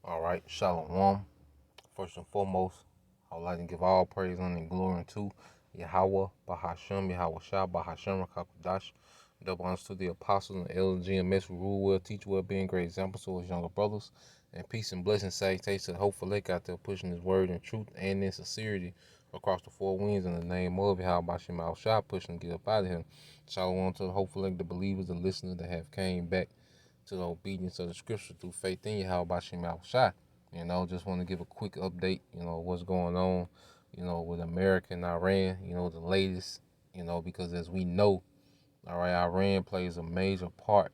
All right, Shalom. First and foremost, I would like to give all praise and glory to Yahweh, Bahashem, Yahweh Shah, Bahashem, Rakakwadash. Double honors to the apostles and elders, GMS, who rule well, teach well, being great examples to his younger brothers. And peace and blessings, salutations to the hopeful lake out there pushing his word in truth and in sincerity across the four winds in the name of Yahweh Bashem Shah, pushing to get up out of here. Shalom to the hopeful lake, the believers, the listeners that have came back to the obedience of the scripture through faith in Yahweh Bashem Shah. Just want to give a quick update, what's going on, with America and Iran, the latest, because as we know, all right, Iran plays a major part,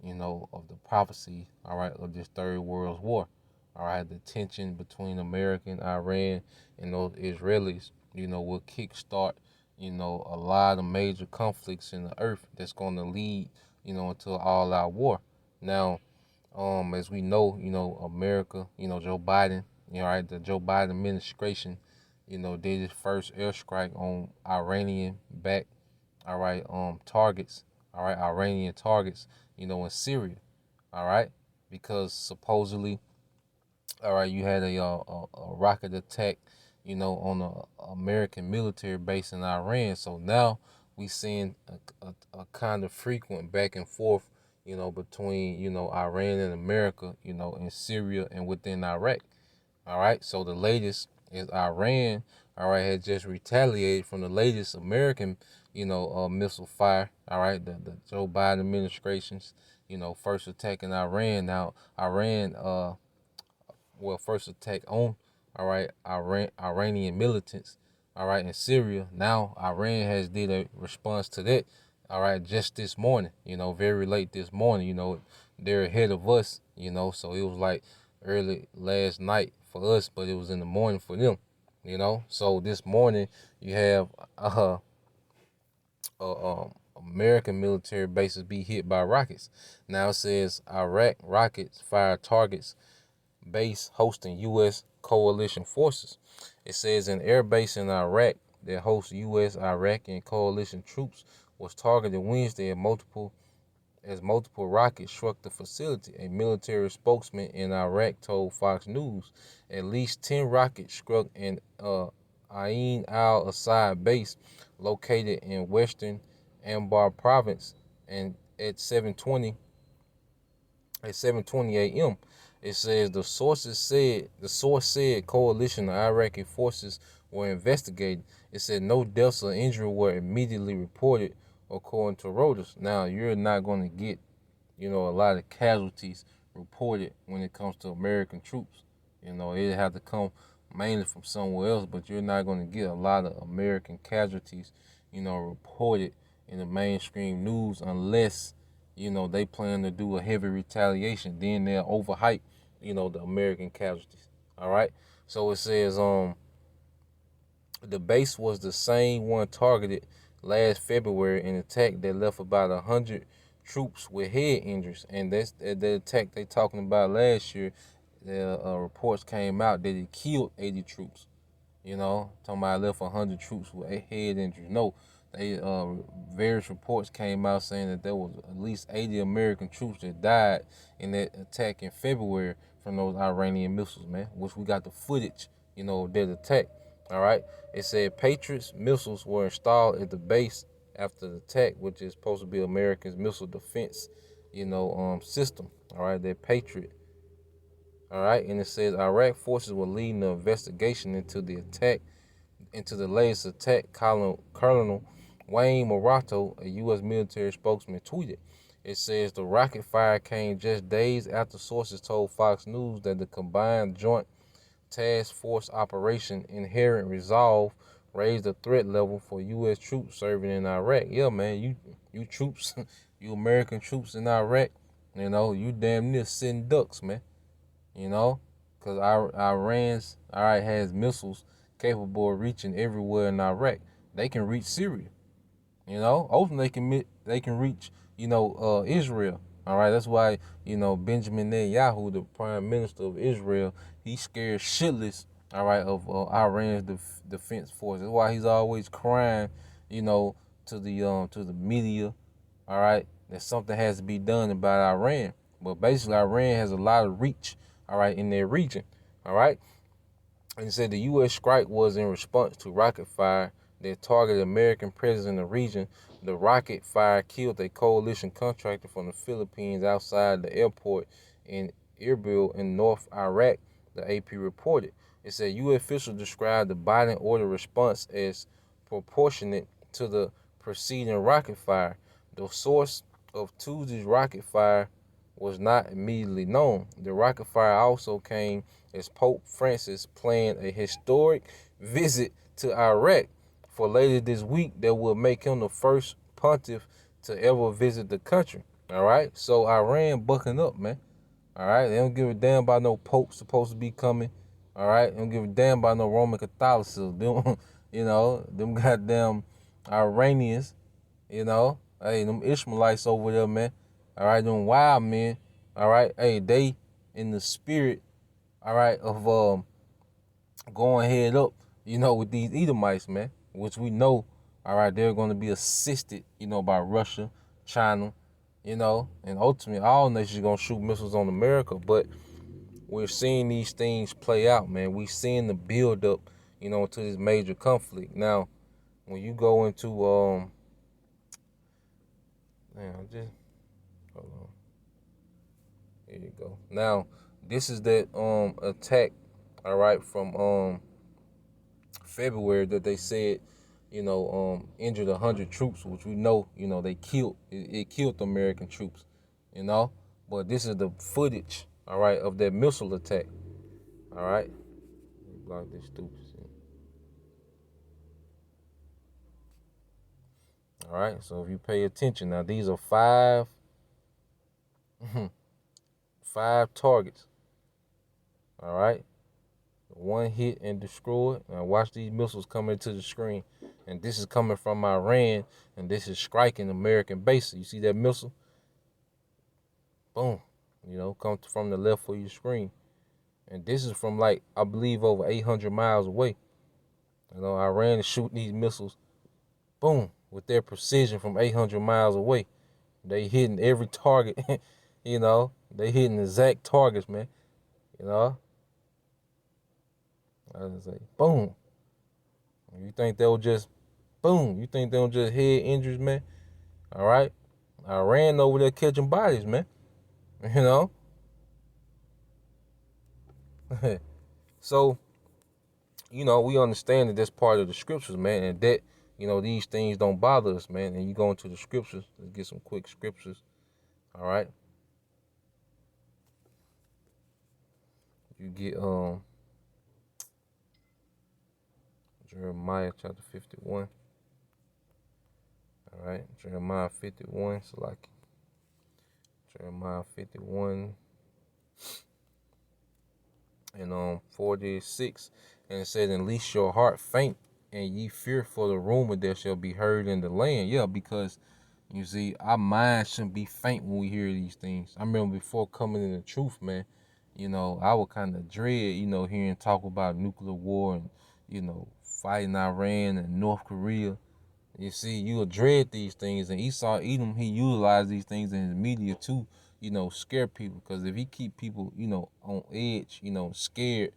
of the prophecy, all right, of this third world war. All right, the tension between America and Iran and those Israelis, will kickstart, a lot of major conflicts in the earth that's going to lead, into an all-out war. Now, as we know, America, Joe Biden, right, the Joe Biden administration, did its first airstrike on Iranian backed, all right, targets, all right, Iranian targets, in Syria, all right, because supposedly, all right, you had a rocket attack, on a American military base in Iran. So now we seeing a kind of frequent back and forth, between Iran and America, in Syria and within Iraq. All right, so the latest is Iran. All right, had just retaliated from the latest American, missile fire. All right, the Joe Biden administration's, first attack in Iran. Now Iran, first attack on, all right, Iranian militants, all right, in Syria. Now Iran has did a response to that, all right, just this morning, very late this morning, they're ahead of us, so it was like early last night for us, but it was in the morning for them, so this morning you have American military bases be hit by rockets. Now it says Iraq rockets fire targets base hosting U.S. coalition forces. It says an air base in Iraq that hosts U.S., Iraqi, and coalition troops was targeted Wednesday as multiple rockets struck the facility. A military spokesman in Iraq told Fox News at least 10 rockets struck an Ain al-Assad base located in western Anbar province and at 7:20 a.m. It says the source said coalition of Iraqi forces were investigating. It said no deaths or injury were immediately reported, according to Reuters. Now you're not going to get, a lot of casualties reported when it comes to American troops. It have to come mainly from somewhere else, but you're not going to get a lot of American casualties, reported in the mainstream news unless they plan to do a heavy retaliation. Then they'll overhype, the American casualties. All right. So it says the base was the same one targeted last February in an attack that left about 100 troops with head injuries, and that's the attack they talking about last year. The reports came out that it killed 80 troops. Talking about left 100 troops with head injuries. No, they various reports came out saying that there was at least 80 American troops that died in that attack in February from those Iranian missiles, man. Which we got the footage, of that attack. All right. It said Patriots missiles were installed at the base after the attack, which is supposed to be America's missile defense, system. All right, that Patriot. All right, and it says Iraq forces were leading the investigation into the latest attack. Colonel Wayne Morato, a U.S. military spokesman, tweeted. It says the rocket fire came just days after sources told Fox News that the combined joint task force operation Inherent Resolve raised the threat level for U.S. troops serving in Iraq. Yeah, man, you troops, you American troops in Iraq, you damn near sitting ducks, man. Because Iran's all right has missiles capable of reaching everywhere in Iraq. They can reach Syria. Ultimately they can reach Israel. All right, that's why Benjamin Netanyahu, the prime minister of Israel, he's scared shitless. All right, of Iran's defense force. That's why he's always crying, to the media. All right, that something has to be done about Iran. But basically, Iran has a lot of reach, all right, in their region, all right. And it said the U.S. strike was in response to rocket fire that targeted American presence in the region. The rocket fire killed a coalition contractor from the Philippines outside the airport in Erbil in North Iraq, the AP reported. It said U.S. officials described the Biden order response as proportionate to the preceding rocket fire. The source of Tuesday's rocket fire was not immediately known. The rocket fire also came as Pope Francis planned a historic visit to Iraq for later this week that will make him the first pontiff to ever visit the country. All right, so Iran bucking up, man. All right, they don't give a damn about no Pope supposed to be coming. All right, they don't give a damn about no Roman Catholicism. Them, them goddamn Iranians. Hey, them Ishmaelites over there, man. All right, them wild men. All right, hey, they in the spirit. All right, of going head up, with these Edomites, man, which we know, all right, they're going to be assisted, by Russia, China, and ultimately all nations are going to shoot missiles on America. But we're seeing these things play out, man. We're seeing the build up, to this major conflict. Now, when you go into, just, hold on. Here you go. Now, this is that attack, all right, from February that they said, injured 100 troops, which we know, they killed. It killed the American troops, But this is the footage, all right, of that missile attack, all right. Block this stupid shit. All right, so if you pay attention, now these are five targets, all right. One hit and destroyed. Now watch these missiles coming to the screen. And this is coming from Iran, and this is striking American bases. You see that missile? Boom. Comes from the left of your screen. And this is from, like, I believe over 800 miles away. Iran is shooting these missiles, boom, with their precision from 800 miles away. They hitting every target, They hitting exact targets, man. I was say, boom. You think they'll just, boom? You think they'll just head injuries, man? All right. I ran over there catching bodies, man. So, we understand that that's part of the scriptures, man, and that, these things don't bother us, man. And you go into the scriptures. Let's get some quick scriptures. All right. You get Jeremiah chapter 51. All right, Jeremiah 51. So like Jeremiah 51 and 46, and it said, "And lest your heart faint, and ye fear for the rumor that shall be heard in the land." Yeah, because you see, our minds shouldn't be faint when we hear these things. I remember before coming in the truth, man. I would kind of dread, hearing talk about nuclear war and, fighting Iran and North Korea. You see, you will dread these things, and Esau Edom, he utilized these things in his media to, scare people. Because if he keep people, on edge, scared,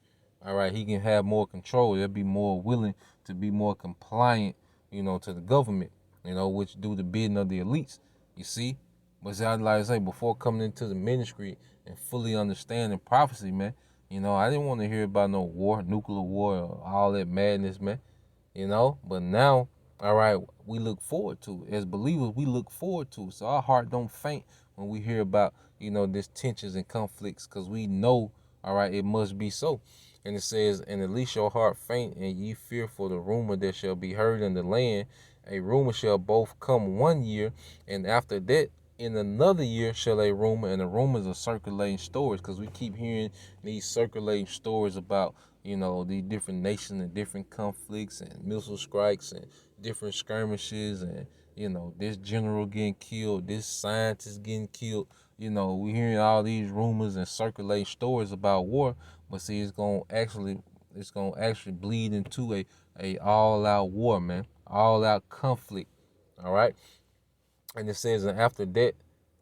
all right, he can have more control. They'll be more willing to be more compliant, to the government, which do the bidding of the elites. You see, but like I say, before coming into the ministry and fully understanding prophecy, man, I didn't want to hear about no war, nuclear war, or all that madness, man. But now, all right, we look forward to it. As believers, we look forward to it. So our heart don't faint when we hear about, this tensions and conflicts, because we know, all right, it must be so. And it says, "And at least your heart faint, and ye fear for the rumor that shall be heard in the land. A rumor shall both come 1 year, and after that, in another year shall a rumor," and the rumors are circulating stories, because we keep hearing these circulating stories about, the different nations and different conflicts and missile strikes and different skirmishes and, this general getting killed, this scientist getting killed. We hearing all these rumors and circulating stories about war, but see, it's gonna actually bleed into a all out war, man, all out conflict. All right. And it says, "And after that,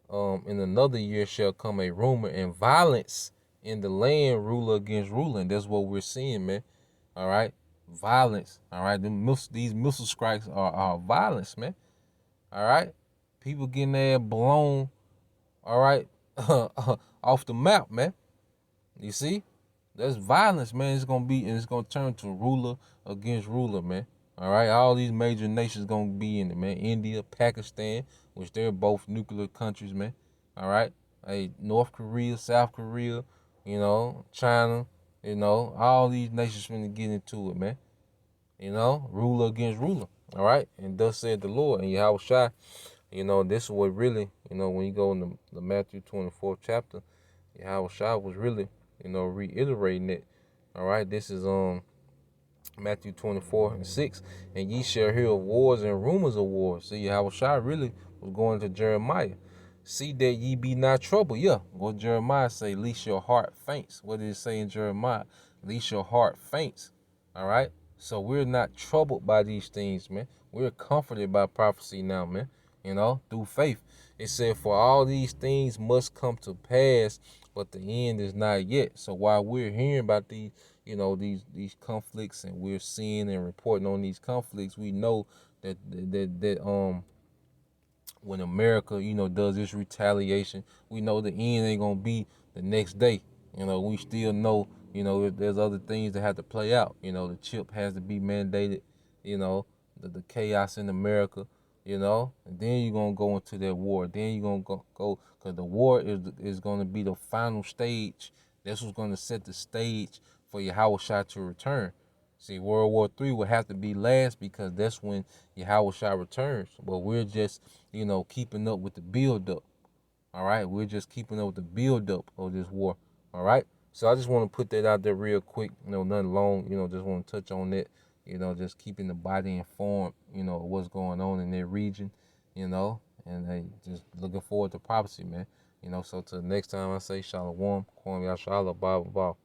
in another year shall come a rumor and violence in the land, ruler against ruler, and that's what we're seeing, man. All right, violence. All right, these missile strikes are violence, man. All right, people getting their blown. All right, off the map, man. You see, that's violence, man. It's gonna be, and it's gonna turn to ruler against ruler, man. All right, all these major nations gonna be in it, man. India, Pakistan, which they're both nuclear countries, man. All right, hey, North Korea, South Korea, China, all these nations gonna get into it, man. Ruler against ruler. All right, and thus said the Lord, and Yahweh Shai. This is what really, when you go in the Matthew 24th chapter, Yahweh Shai was really, reiterating it. All right, this is Matthew 24:6, and ye shall hear of wars and rumors of wars. See, Yahweh Shai really was going to Jeremiah. See that ye be not troubled. Yeah, what Jeremiah say, least your heart faints. What did it say in Jeremiah? Least your heart faints. All right, so we're not troubled by these things, man. We're comforted by prophecy now, man. Through faith. It said, for all these things must come to pass, but the end is not yet. So while we're hearing about these conflicts, and we're seeing and reporting on these conflicts, we know that when America, does this retaliation, we know the end ain't gonna be the next day. We still know, there's other things that have to play out. The chip has to be mandated, the chaos in America, and then you're gonna go into that war. Then you're gonna go, because the war is gonna be the final stage. That's what's gonna set the stage for Yahweh Shai to return. See, World War III will have to be last, because that's when Yahweh Shai returns. But we're just, keeping up with the build-up. All right? We're just keeping up with the build-up of this war. All right? So I just want to put that out there real quick. Nothing long. Just want to touch on that. Just keeping the body informed, of what's going on in their region, and just looking forward to prophecy, man. So till next time, I say Shalom, Kwam Yashala, Bible,